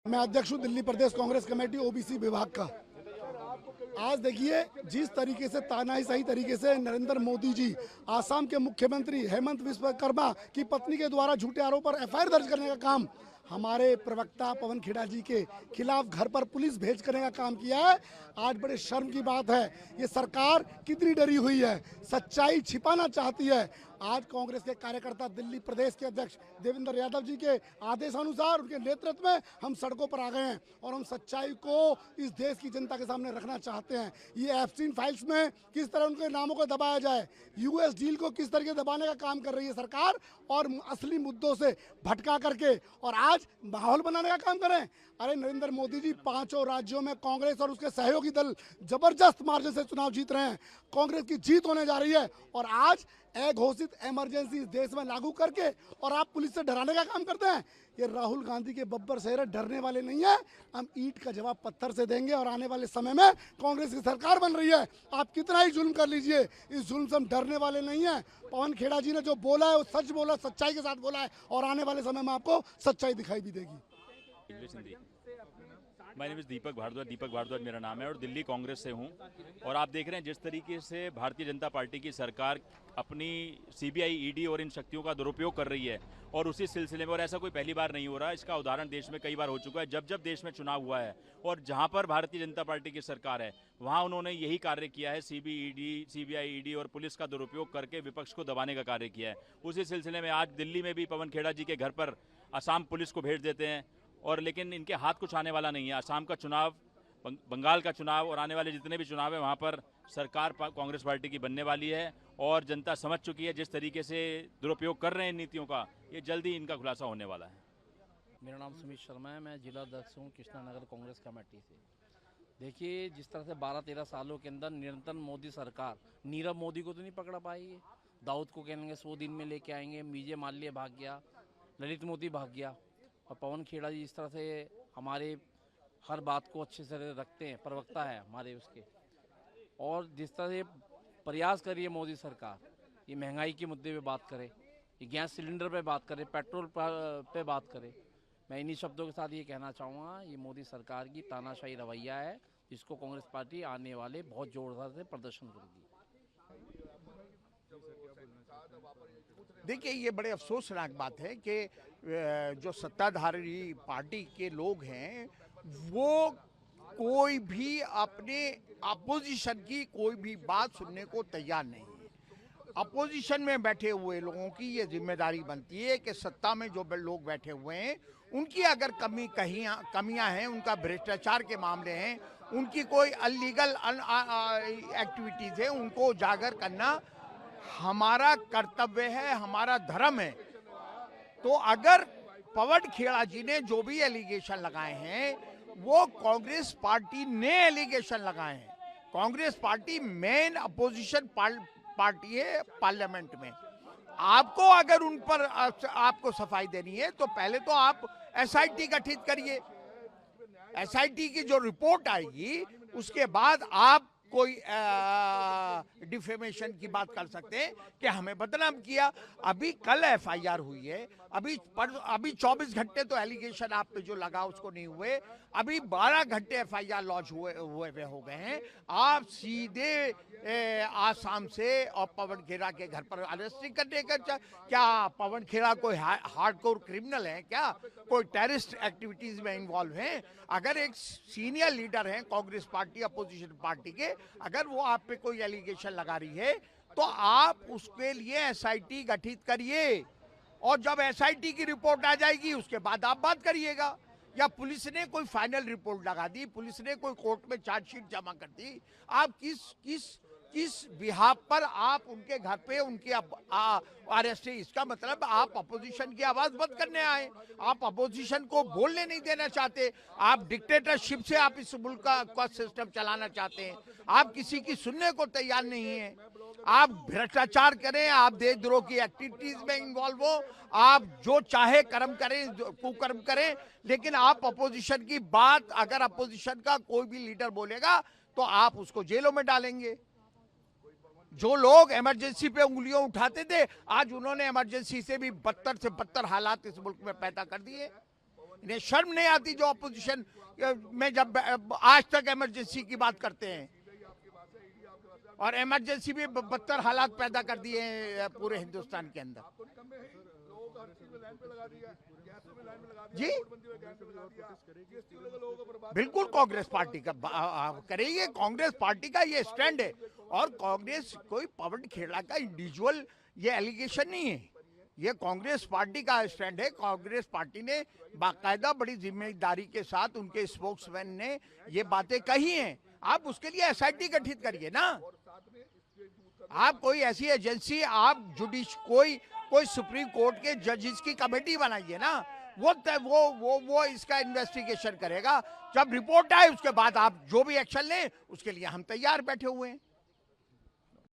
मैं अध्यक्ष हूँ दिल्ली प्रदेश कांग्रेस कमेटी ओबीसी विभाग का। आज देखिए जिस तरीके से तानाशाही तरीके से नरेंद्र मोदी जी आसाम के मुख्यमंत्री हेमंत विश्वकर्मा की पत्नी के द्वारा झूठे आरोप पर एफआईआर दर्ज करने का काम हमारे प्रवक्ता पवन खेड़ा जी के खिलाफ घर पर पुलिस भेज करने का काम किया है। आज बड़े शर्म की बात है, ये सरकार कितनी डरी हुई है, सच्चाई छिपाना चाहती है। आज कांग्रेस के कार्यकर्ता दिल्ली प्रदेश के अध्यक्ष देवेंद्र यादव जी के आदेशानुसार उनके नेतृत्व में हम सड़कों पर आ गए हैं और हम सच्चाई को इस देश की जनता के सामने रखना चाहते हैं। ये एफसीन फाइल्स में किस तरह उनके नामों को दबाया जाए, यूएस डील को किस तरीके दबाने का काम कर रही है सरकार और असली मुद्दों से भटका करके और आज माहौल बनाने का काम करें। अरे नरेंद्र मोदी जी 5 राज्यों में कांग्रेस और उसके सहयोगी दल जबरदस्त मार्जिन से चुनाव जीत रहे हैं। कांग्रेस की जीत होने जा रही है और आज अघोषित इमरजेंसी इस देश में लागू करके और आप पुलिस से डराने का काम करते हैं। ये राहुल गांधी के बब्बर सेहरे डरने वाले नहीं है। हम ईंट का जवाब पत्थर से देंगे और आने वाले समय में कांग्रेस की सरकार बन रही है। आप कितना ही जुल्म कर लीजिए, इस जुल्म से हम डरने वाले नहीं है। पवन खेड़ा जी ने जो बोला है वो सच बोला, सच्चाई के साथ बोला है और आने वाले समय में आपको सच्चाई दिखाई भी देगी। माय नेम इज दीपक भारद्वाज मेरा नाम है और दिल्ली कांग्रेस से हूं। और आप देख रहे हैं जिस तरीके से भारतीय जनता पार्टी की सरकार अपनी सीबीआई, ईडी और इन शक्तियों का दुरुपयोग कर रही है और उसी सिलसिले में, और ऐसा कोई पहली बार नहीं हो रहा, इसका उदाहरण देश में कई बार हो चुका है। जब जब देश में चुनाव हुआ है और जहां पर भारतीय जनता पार्टी की सरकार है वहां उन्होंने यही कार्य किया है, सीबीआई, ईडी और पुलिस का दुरुपयोग करके विपक्ष को दबाने का कार्य किया है। उसी सिलसिले में आज दिल्ली में भी पवन खेड़ा जी के घर पर असम पुलिस को भेज देते हैं और लेकिन इनके हाथ कुछ आने वाला नहीं है। असम का चुनाव, बंगाल का चुनाव और आने वाले जितने भी चुनाव है वहाँ पर सरकार कांग्रेस पार्टी की बनने वाली है और जनता समझ चुकी है जिस तरीके से दुरुपयोग कर रहे हैं नीतियों का, ये जल्दी इनका खुलासा होने वाला है। मेरा नाम सुमित शर्मा है, मैं जिला अध्यक्ष हूँ कृष्णानगर कांग्रेस कमेटी से। देखिए जिस तरह से 12-13 सालों के अंदर निरंतर मोदी सरकार, नीरव मोदी को तो नहीं पकड़ा पाई है। दाऊद को कहेंगे 100 दिन में लेके आएंगे, मीजे माल्य भाग गया, ललित मोदी भाग गया और पवन खेड़ा जी इस तरह से हमारे हर बात को अच्छे से रखते हैं, प्रवक्ता है हमारे उसके। और जिस तरह से प्रयास कर रही है मोदी सरकार, ये महंगाई के मुद्दे पे बात करे, ये गैस सिलेंडर पे बात करे, पेट्रोल पे बात करे, मैं इन्हीं शब्दों के साथ ये कहना चाहूँगा, ये मोदी सरकार की तानाशाही रवैया है जिसको कांग्रेस पार्टी आने वाले बहुत जोरदार से प्रदर्शन करेगी। देखिए ये बड़े अफसोसनाक बात है कि जो सत्ताधारी पार्टी के लोग हैं वो कोई भी अपने अपोजिशन की कोई भी बात सुनने को तैयार नहीं है। अपोजिशन में बैठे हुए लोगों की ये जिम्मेदारी बनती है कि सत्ता में जो लोग बैठे हुए हैं उनकी अगर कमियां हैं, उनका भ्रष्टाचार के मामले हैं, उनकी कोई अनलीगल एक्टिविटीज़ है, उनको उजागर करना हमारा कर्तव्य है, हमारा धर्म है। तो अगर पवन खेड़ा जी ने जो भी एलिगेशन लगाए हैं वो कांग्रेस पार्टी ने एलिगेशन लगाए हैं। Congress party main opposition party है पार्लियामेंट में। आपको अगर उन पर आपको सफाई देनी है तो पहले तो आप एसआईटी गठित करिए। एसआईटी की जो रिपोर्ट आएगी उसके बाद आप कोई डिफेमेशन की बात कर सकते हैं कि हमें बदनाम किया। अभी कल एफआईआर हुई है, अभी 24 घंटे तो एलिगेशन आप पे जो लगा उसको नहीं हुए, अभी 12 घंटे एफआईआर लॉन्च हुए हो गए हैं। आप सीधे आसाम से और पवन खेड़ा के घर पर अरेस्ट नहीं करने का? क्या पवन खेड़ा कोई हार्डकोर क्रिमिनल है क्या? कोई टेररिस्ट एक्टिविटीज में इन्वॉल्व हैं? अगर एक सीनियर लीडर हैं कांग्रेस पार्टी अपोजिशन पार्टी के, अगर वो आप पे कोई एलिगेशन लगा रही है तो आप उसके लिए एसआईटी गठित करिए और जब एसआईटी की रिपोर्ट आ जाएगी उसके बाद आप बात करिएगा। या पुलिस ने कोई फाइनल रिपोर्ट लगा दी, पुलिस ने कोई कोर्ट में चार्जशीट जमा कर दी, आप किस बिहाफ पर आप उनके घर पे उनकी अरेस्ट है? इसका मतलब आप अपोजिशन की आवाज बंद करने आए, आप अपोजिशन को बोलने नहीं देना चाहते, आप डिक्टेटरशिप से आप इस मुल्क का सिस्टम चलाना चाहते हैं, आप किसी की सुनने को तैयार नहीं है, आप भ्रष्टाचार करें, आप देशद्रोह की एक्टिविटीज में इन्वॉल्व हो, आप जो चाहे कर्म करें, कुकर्म करें, लेकिन आप अपोजिशन की बात, अगर अपोजिशन का कोई भी लीडर बोलेगा तो आप उसको जेलों में डालेंगे। जो लोग इमरजेंसी पे उंगलियां उठाते थे आज उन्होंने इमरजेंसी से भी बदतर से बदतर हालात इस मुल्क में पैदा कर दिए। इन्हें शर्म नहीं आती जो अपोजिशन में जब आज तक इमरजेंसी की बात करते हैं, और इमरजेंसी भी बदतर हालात पैदा कर दिए हैं पूरे हिंदुस्तान के अंदर। जी बिल्कुल कांग्रेस पार्टी का करेगी, कांग्रेस पार्टी का ये स्टैंड है। और कांग्रेस कोई पवन खेड़ा का इंडिविजुअल ये एलिगेशन नहीं है, ये कांग्रेस पार्टी का स्टैंड है। कांग्रेस पार्टी ने बाकायदा बड़ी जिम्मेदारी के साथ उनके स्पोक्समैन ने ये बातें कही हैं। आप उसके लिए एसआईटी गठित करिए ना, आप कोई ऐसी एजेंसी, आप कोई सुप्रीम कोर्ट के जजेस की कमेटी बनाइए ना, वो इसका इन्वेस्टिगेशन करेगा। जब रिपोर्ट आए उसके बाद आप जो भी एक्शन लें उसके लिए हम तैयार बैठे हुए हैं।